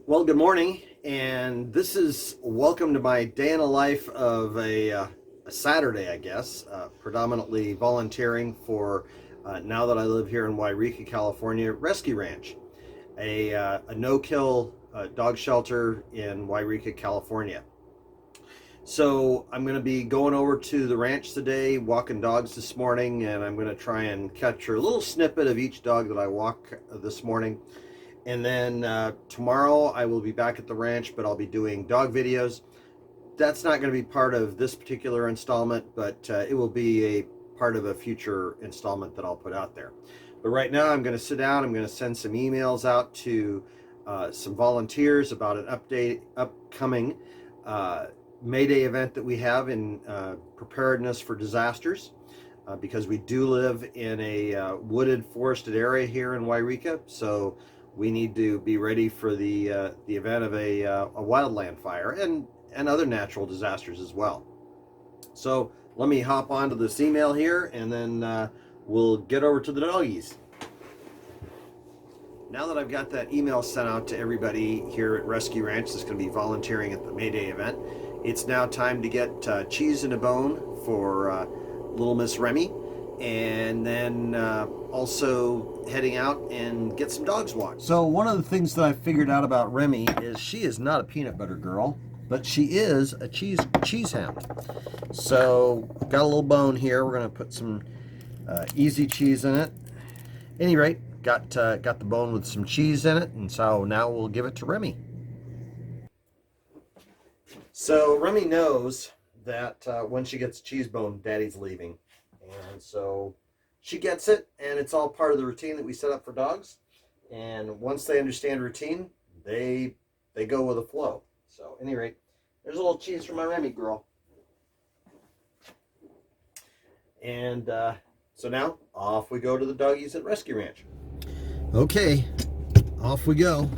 Well, good morning, and this is welcome to my day in the life of a Saturday, I guess, predominantly volunteering for, now that I live here in Yreka, California, Rescue Ranch, a no-kill dog shelter in Yreka, California. So I'm going to be going over to the ranch today, walking dogs this morning, and I'm going to try and capture a little snippet of each dog that I walk this morning. And then tomorrow I will be back at the ranch, but I'll be doing dog videos. That's not going to be part of this particular installment, but it will be a part of a future installment that I'll put out there. But right now I'm going to sit down. I'm going to send some emails out to some volunteers about an upcoming May Day event that we have in preparedness for disasters. Because we do live in a wooded, forested area here in Yreka, so we need to be ready for the event of a wildland fire and other natural disasters as well. So let me hop onto this email here, and then we'll get over to the doggies. Now that I've got that email sent out to everybody here at Rescue Ranch that's going to be volunteering at the May Day event, it's now time to get cheese in a bone for little Miss Remy, and then also heading out and get some dogs walked. So one of the things that I figured out about Remy is she is not a peanut butter girl, but she is a cheese hound. So got a little bone here. We're going to put some easy cheese in it. At any rate, got the bone with some cheese in it, and so now we'll give it to Remy. So Remy knows that when she gets a cheese bone, Daddy's leaving. And so she gets it, and it's all part of the routine that we set up for dogs. And once they understand routine, they go with the flow. So at any rate, there's a little cheese for my Remy girl. And so now off we go to the doggies at Rescue Ranch. Okay, off we go.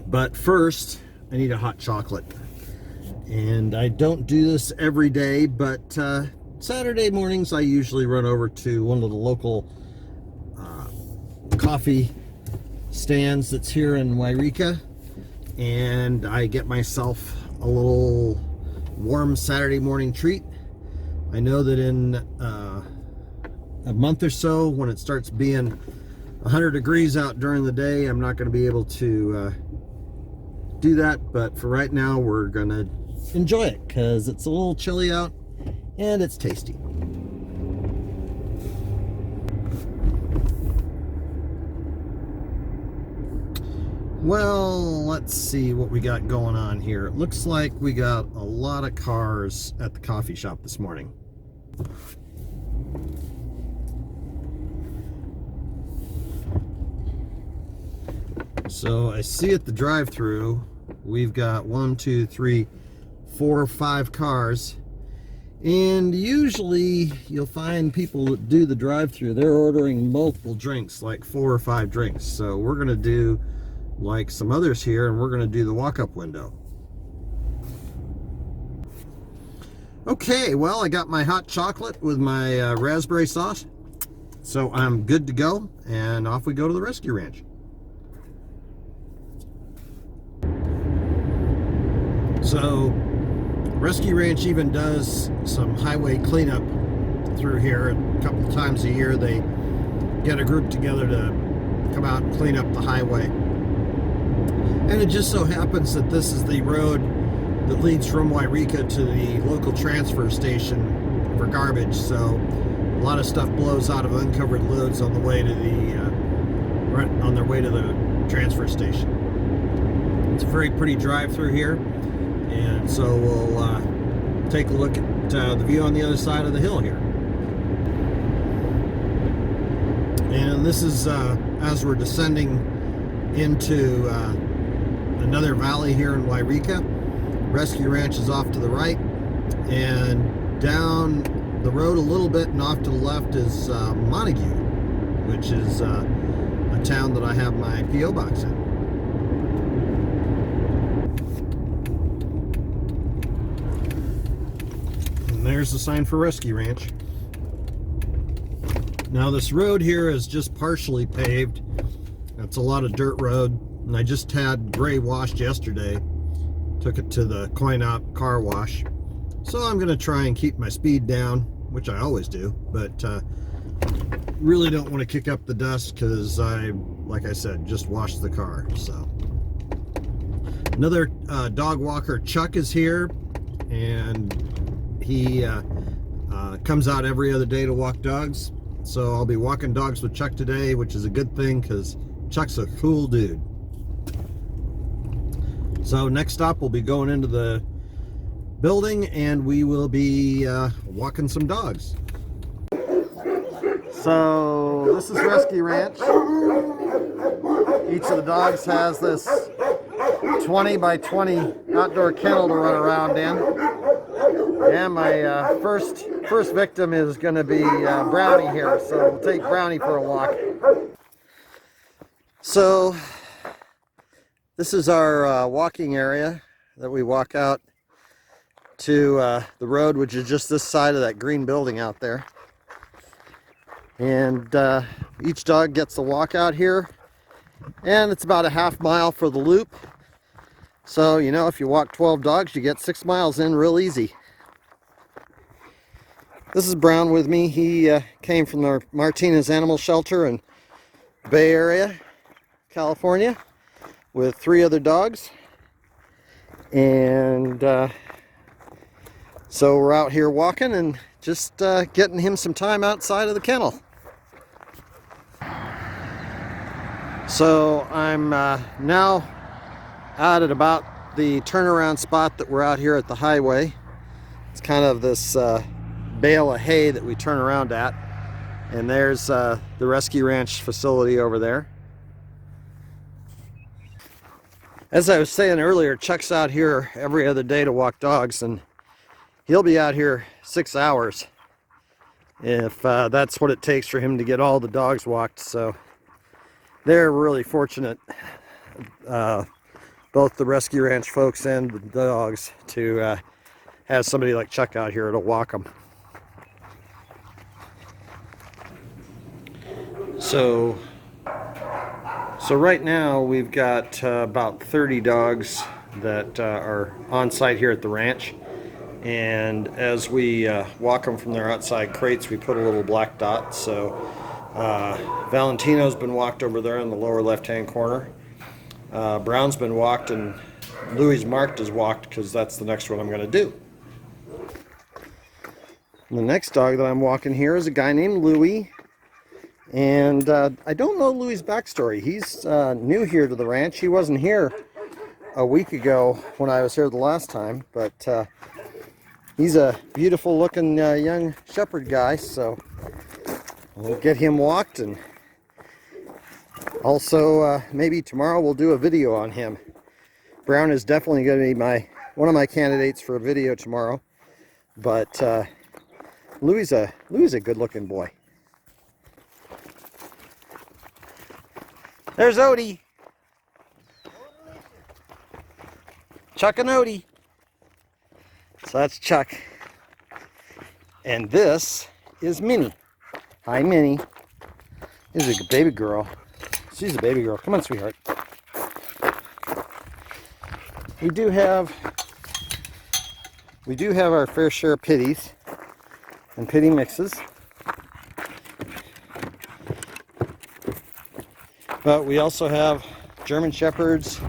But first, I need a hot chocolate. And I don't do this every day, but Saturday mornings I usually run over to one of the local coffee stands that's here in Yreka, and I get myself a little warm Saturday morning treat. I know that in a month or so, when it starts being 100 degrees out during the day, I'm not going to be able to do that, but for right now we're going to enjoy it because it's a little chilly out and it's tasty. Well, let's see what we got going on here. It looks like we got a lot of cars at the coffee shop this morning. So I see at the drive-thru we've got 1, 2, 3, 4 or 5 cars, and usually you'll find people that do the drive-thru, they're ordering multiple drinks, like 4 or 5 drinks. So we're going to do like some others here, and we're going to do the walk-up window. Okay, well, I got my hot chocolate with my raspberry sauce, so I'm good to go, and off we go to the Rescue Ranch. So Rescue Ranch even does some highway cleanup through here. A couple of times a year they get a group together to come out and clean up the highway. And it just so happens that this is the road that leads from Yreka to the local transfer station for garbage. So a lot of stuff blows out of uncovered loads on the way to on their way to the transfer station. It's a very pretty drive through here. And so we'll take a look at the view on the other side of the hill here. And this is as we're descending into another valley here in Yreka. Rescue Ranch is off to the right, and down the road a little bit and off to the left is Montague, which is a town that I have my P.O. box in. And there's the sign for Rescue Ranch. Now this road here is just partially paved. It's a lot of dirt road, And I just had Gray washed yesterday. Took it to the Coin-Op car wash. So I'm going to try and keep my speed down, which I always do. But really don't want to kick up the dust because like I said, just washed the car. So another dog walker, Chuck, is here. And he comes out every other day to walk dogs. So I'll be walking dogs with Chuck today, which is a good thing because Chuck's a cool dude. So next stop, we'll be going into the building and we will be walking some dogs. So this is Rescue Ranch. Each of the dogs has this 20 by 20 outdoor kennel to run around in. And my first victim is going to be Brownie here, so we'll take Brownie for a walk. So this is our walking area that we walk out to the road, which is just this side of that green building out there. And each dog gets a walk out here, and it's about a half mile for the loop. So, you know, if you walk 12 dogs, you get 6 miles in real easy. This is Brown with me. He came from the Martinez Animal Shelter in Bay Area, California, with 3 other dogs. And so we're out here walking and just getting him some time outside of the kennel. So I'm now out at about the turnaround spot that we're out here at the highway. It's kind of this bale of hay that we turn around at. And there's the Rescue Ranch facility over there. As I was saying earlier, Chuck's out here every other day to walk dogs, and he'll be out here 6 hours if that's what it takes for him to get all the dogs walked. So they're really fortunate, both the Rescue Ranch folks and the dogs, to have somebody like Chuck out here to walk them. So right now we've got about 30 dogs that are on site here at the ranch. And as we walk them from their outside crates, we put a little black dot. So Valentino's been walked over there in the lower left-hand corner. Brown's been walked, and Louis marked as walked because that's the next one I'm going to do. And the next dog that I'm walking here is a guy named Louis. And I don't know Louis' backstory. He's new here to the ranch. He wasn't here a week ago when I was here the last time, but he's a beautiful looking young shepherd guy, so we'll get him walked, and also maybe tomorrow we'll do a video on him. Brown is definitely going to be one of my candidates for a video tomorrow, but Louis a good looking boy. There's Odie. Chuck and Odie. So that's Chuck. And this is Minnie. Hi, Minnie. This is a baby girl. She's a baby girl. Come on, sweetheart. We do have our fair share of pitties and pitty mixes. But we also have German Shepherds,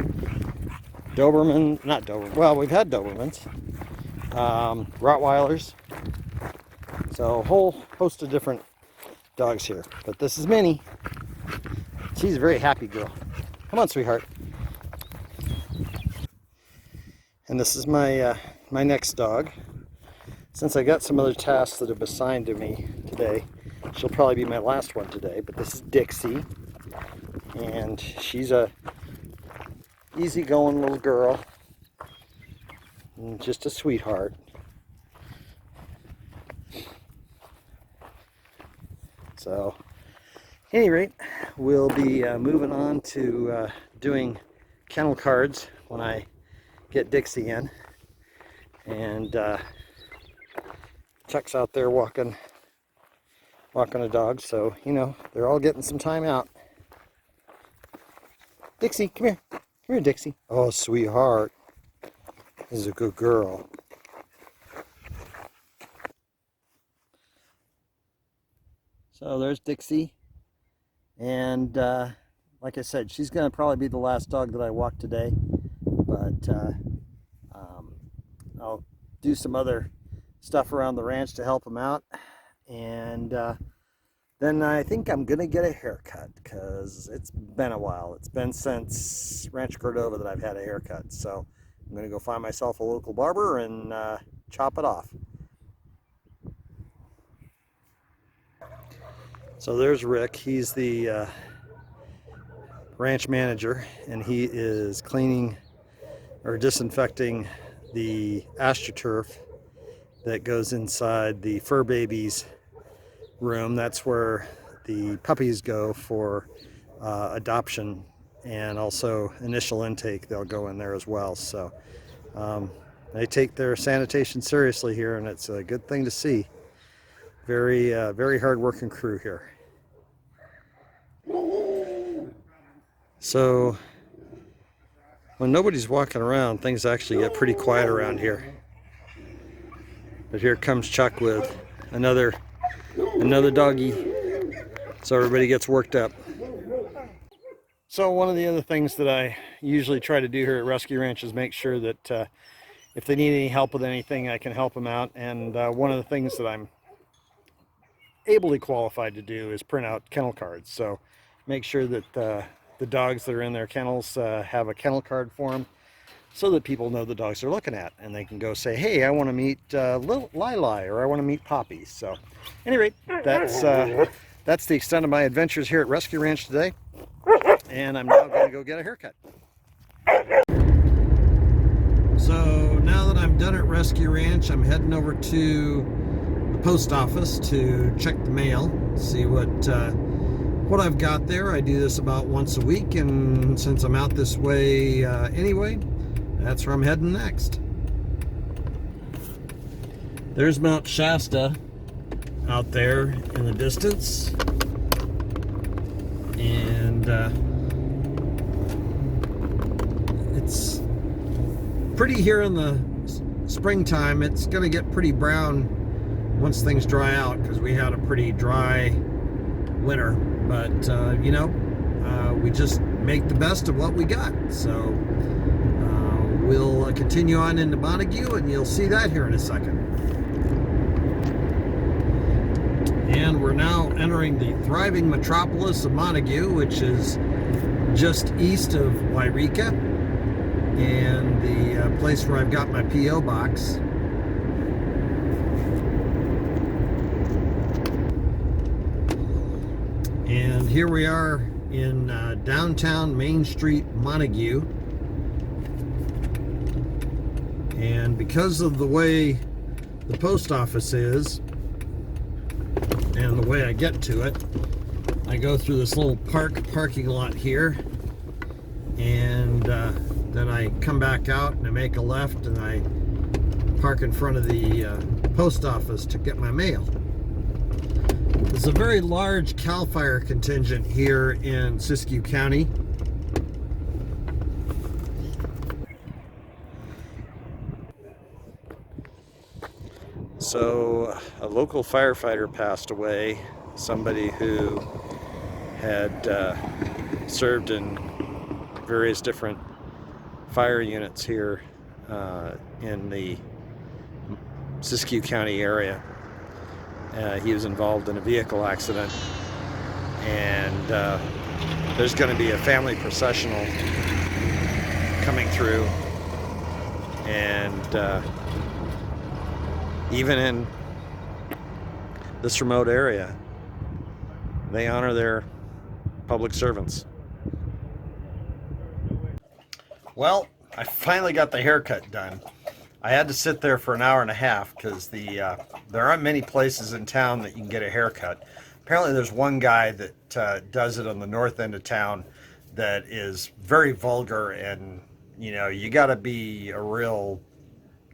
well, we've had Dobermans, Rottweilers, so a whole host of different dogs here. But this is Minnie. She's a very happy girl. Come on, sweetheart. And this is my next dog. Since I got some other tasks that have been assigned to me today, she'll probably be my last one today. But this is Dixie. And she's a easygoing little girl, and just a sweetheart. So, at any rate, we'll be moving on to doing kennel cards when I get Dixie in. And Chuck's out there walking a dog, so you know they're all getting some time out. Dixie, come here. Come here, Dixie. Oh, sweetheart. This is a good girl. So there's Dixie. And like I said, she's going to probably be the last dog that I walk today. But I'll do some other stuff around the ranch to help him out. And then I think I'm going to get a haircut because it's been a while. It's been since Rancho Cordova that I've had a haircut. So I'm going to go find myself a local barber and chop it off. So there's Rick. He's the ranch manager, and he is cleaning or disinfecting the AstroTurf that goes inside the fur babies room. That's where the puppies go for adoption and also initial intake. They'll go in there as well. So they take their sanitation seriously here, and it's a good thing to see. Very hard working crew here. So when nobody's walking around, things actually get pretty quiet around here. But here comes Chuck with another doggy, so everybody gets worked up. So one of the other things that I usually try to do here at Rescue Ranch is make sure that if they need any help with anything, I can help them out. And one of the things that I'm ably qualified to do is print out kennel cards. So make sure that the dogs that are in their kennels have a kennel card for them, so that people know the dogs they're looking at, and they can go say, hey, I want to meet little Lili, or I want to meet Poppy. So, at any rate, that's the extent of my adventures here at Rescue Ranch today, and I'm now going to go get a haircut. So now that I'm done at Rescue Ranch, I'm heading over to the post office to check the mail, see what I've got there. I do this about once a week, and since I'm out this way anyway, that's where I'm heading next. There's Mount Shasta out there in the distance, and it's pretty here in the springtime. It's gonna get pretty brown once things dry out, because we had a pretty dry winter, but you know, we just make the best of what we got. So we'll continue on into Montague, and you'll see that here in a second. And we're now entering the thriving metropolis of Montague, which is just east of Yreka, and the place where I've got my P.O. box. And here we are in downtown Main Street, Montague. And because of the way the post office is and the way I get to it, I go through this little parking lot here, and then I come back out and I make a left and I park in front of the post office to get my mail. There's a very large CAL FIRE contingent here in Siskiyou County. So a local firefighter passed away, somebody who had served in various different fire units here in the Siskiyou County area. He was involved in a vehicle accident, and there's going to be a family processional coming through, and even in this remote area, they honor their public servants. Well, I finally got the haircut done. I had to sit there for an hour and a half because there aren't many places in town that you can get a haircut. Apparently there's one guy that does it on the north end of town that is very vulgar, and you know, you got to be a real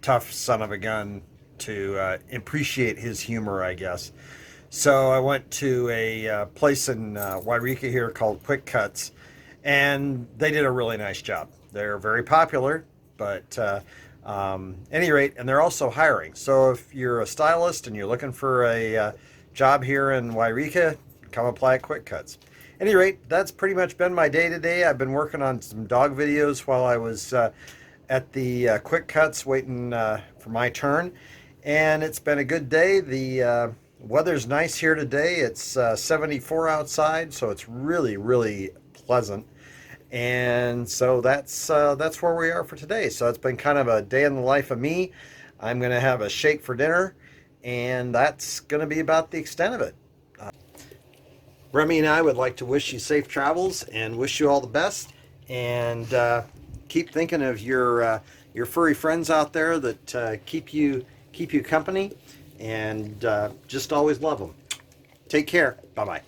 tough son of a gun to appreciate his humor, I guess. So I went to a place in Yreka here called Quick Cuts, and they did a really nice job. They're very popular, but any rate, and they're also hiring. So if you're a stylist and you're looking for a job here in Wairika, come apply at Quick Cuts. Any rate, that's pretty much been my day today. I've been working on some dog videos while I was at the Quick Cuts waiting for my turn, and it's been a good day. The weather's nice here today. It's 74 outside, so it's really, really pleasant. And so that's where we are for today. So it's been kind of a day in the life of me. I'm going to have a shake for dinner, and that's going to be about the extent of it. Remy and I would like to wish you safe travels and wish you all the best. And keep thinking of your furry friends out there that keep you company, and just always love them. Take care. Bye bye.